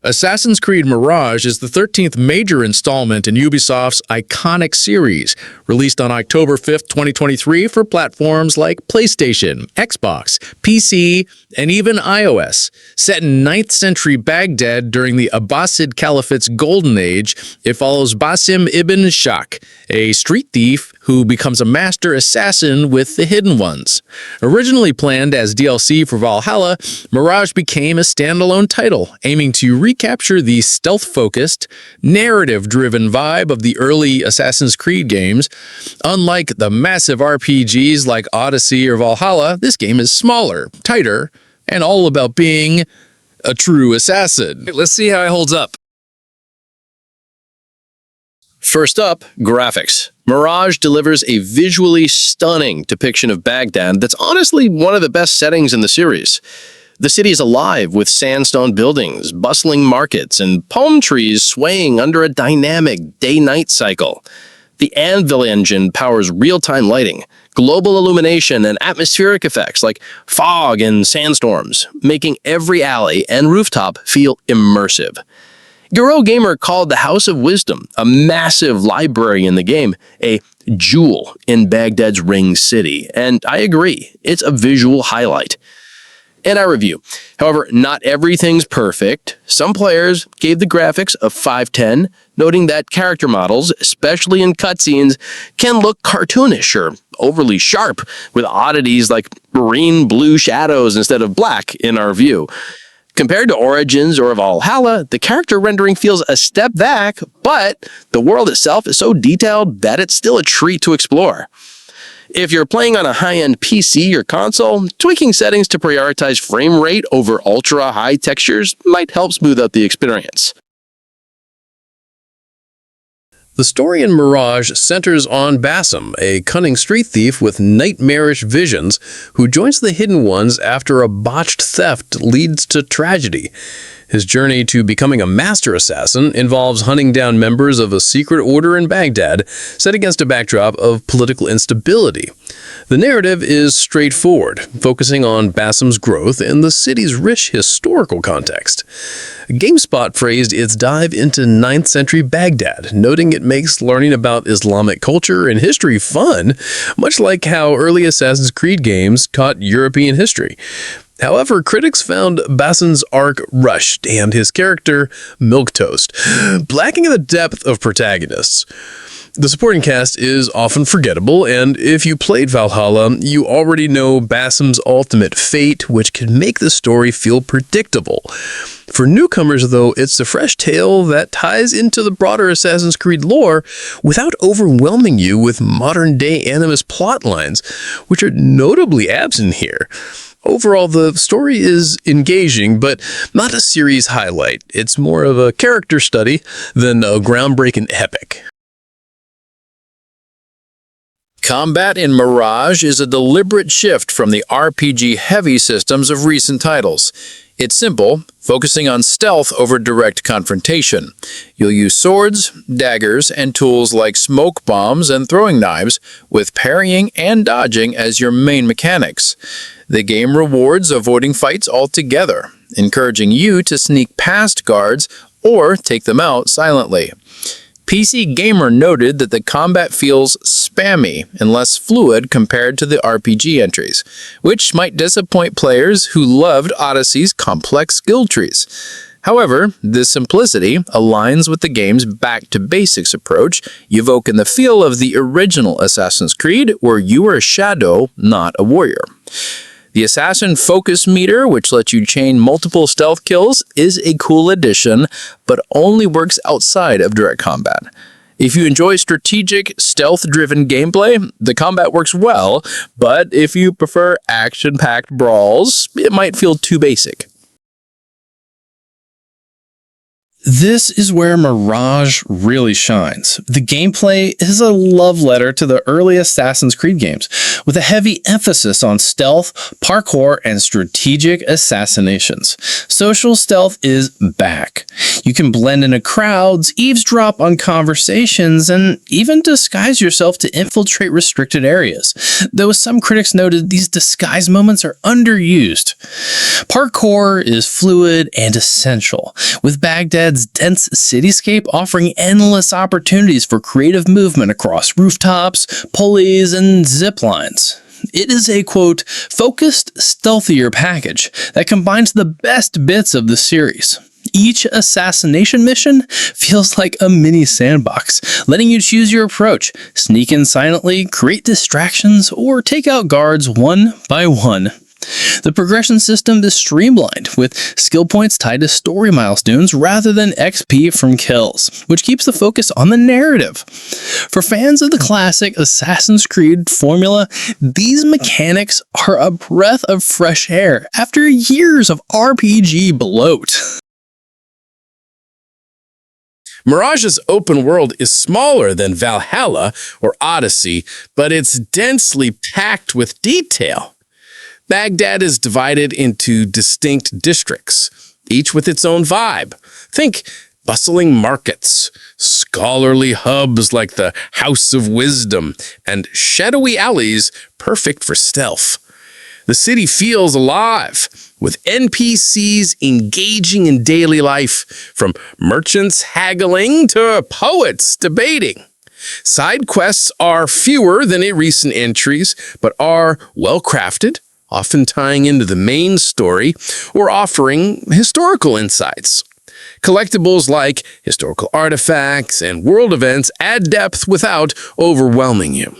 Assassin's Creed Mirage is the 13th major installment in Ubisoft's iconic series, released on October 5th, 2023 for platforms like PlayStation, Xbox, PC, and even iOS. Set in 9th century Baghdad during the Abbasid Caliphate's golden age, it follows Basim ibn Shak, a street thief who becomes a master assassin with the Hidden Ones. Originally planned as DLC for Valhalla, Mirage became a standalone title, aiming to recapture the stealth-focused, narrative-driven vibe of the early Assassin's Creed games. Unlike the massive RPGs like Odyssey or Valhalla, this game is smaller, tighter, and all about being a true assassin. Let's see how it holds up. First up, graphics. Mirage delivers a visually stunning depiction of Baghdad that's honestly one of the best settings in the series. The city is alive with sandstone buildings, bustling markets, and palm trees swaying under a dynamic day-night cycle. The Anvil engine powers real-time lighting, global illumination, and atmospheric effects like fog and sandstorms, making every alley and rooftop feel immersive. Eurogamer called the House of Wisdom, a massive library in the game, a jewel in Baghdad's ring city, and I agree, it's a visual highlight. In our review, however, not everything's perfect. Some players gave the graphics a 5/10, noting that character models, especially in cutscenes, can look cartoonish or overly sharp, with oddities like green blue shadows instead of black in our view. Compared to Origins or Valhalla, the character rendering feels a step back, but the world itself is so detailed that it's still a treat to explore. If you're playing on a high-end PC or console, tweaking settings to prioritize frame rate over ultra-high textures might help smooth out the experience. The story in Mirage centers on Basim, a cunning street thief with nightmarish visions who joins the Hidden Ones after a botched theft leads to tragedy. His journey to becoming a master assassin involves hunting down members of a secret order in Baghdad, set against a backdrop of political instability. The narrative is straightforward, focusing on Basim's growth and the city's rich historical context. GameSpot praised its dive into 9th century Baghdad, noting it makes learning about Islamic culture and history fun, much like how early Assassin's Creed games caught European history. However, critics found Basim's arc rushed and his character milquetoast, lacking the depth of protagonists. The supporting cast is often forgettable, and if you played Valhalla, you already know Basim's ultimate fate, which can make the story feel predictable. For newcomers, though, it's a fresh tale that ties into the broader Assassin's Creed lore without overwhelming you with modern-day animus plot lines, which are notably absent here. Overall, the story is engaging, but not a series highlight. It's more of a character study than a groundbreaking epic. Combat in Mirage is a deliberate shift from the RPG-heavy systems of recent titles. It's simple, focusing on stealth over direct confrontation. You'll use swords, daggers, and tools like smoke bombs and throwing knives, with parrying and dodging as your main mechanics. The game rewards avoiding fights altogether, encouraging you to sneak past guards or take them out silently. PC Gamer noted that the combat feels spammy and less fluid compared to the RPG entries, which might disappoint players who loved Odyssey's complex skill trees. However, this simplicity aligns with the game's back-to-basics approach, evoking the feel of the original Assassin's Creed, where you were a shadow, not a warrior. The Assassin Focus Meter, which lets you chain multiple stealth kills, is a cool addition, but only works outside of direct combat. If you enjoy strategic, stealth-driven gameplay, the combat works well, but if you prefer action-packed brawls, it might feel too basic. This is where Mirage really shines. The gameplay is a love letter to the early Assassin's Creed games, with a heavy emphasis on stealth, parkour, and strategic assassinations. Social stealth is back. You can blend into crowds, eavesdrop on conversations, and even disguise yourself to infiltrate restricted areas, though some critics noted these disguise moments are underused. Parkour is fluid and essential, with Baghdad's dense cityscape offering endless opportunities for creative movement across rooftops, pulleys, and zip lines. It is a, quote, focused, stealthier package that combines the best bits of the series. Each assassination mission feels like a mini sandbox, letting you choose your approach, sneak in silently, create distractions, or take out guards one by one. The progression system is streamlined, with skill points tied to story milestones rather than XP from kills, which keeps the focus on the narrative. For fans of the classic Assassin's Creed formula, these mechanics are a breath of fresh air after years of RPG bloat. Mirage's open world is smaller than Valhalla or Odyssey, but it's densely packed with detail. Baghdad is divided into distinct districts, each with its own vibe. Think bustling markets, scholarly hubs like the House of Wisdom, and shadowy alleys perfect for stealth. The city feels alive, with NPCs engaging in daily life, from merchants haggling to poets debating. Side quests are fewer than in recent entries, but are well-crafted, often tying into the main story or offering historical insights. Collectibles like historical artifacts and world events add depth without overwhelming you.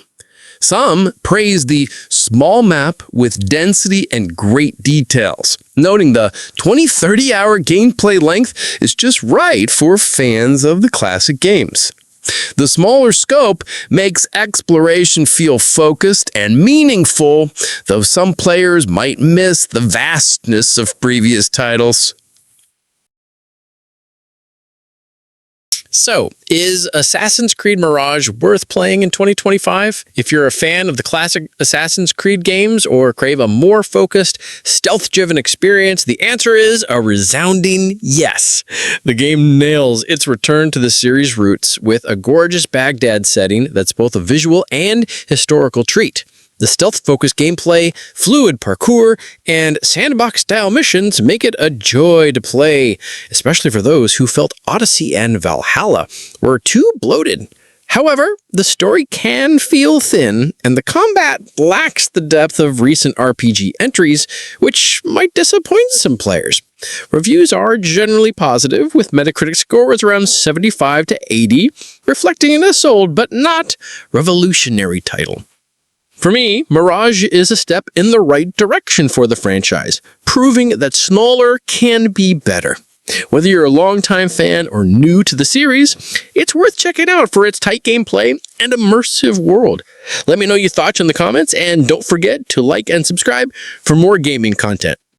Some praise the small map with density and great details, noting the 20-30 hour gameplay length is just right for fans of the classic games. The smaller scope makes exploration feel focused and meaningful, though some players might miss the vastness of previous titles. So, is Assassin's Creed Mirage worth playing in 2025? If you're a fan of the classic Assassin's Creed games or crave a more focused, stealth-driven experience, the answer is a resounding yes. The game nails its return to the series' roots with a gorgeous Baghdad setting that's both a visual and historical treat. The stealth-focused gameplay, fluid parkour, and sandbox-style missions make it a joy to play, especially for those who felt Odyssey and Valhalla were too bloated. However, the story can feel thin, and the combat lacks the depth of recent RPG entries, which might disappoint some players. Reviews are generally positive, with Metacritic scores around 75 to 80, reflecting a sold but not revolutionary title. For me, Mirage is a step in the right direction for the franchise, proving that smaller can be better. Whether you're a longtime fan or new to the series, it's worth checking out for its tight gameplay and immersive world. Let me know your thoughts in the comments, and don't forget to like and subscribe for more gaming content.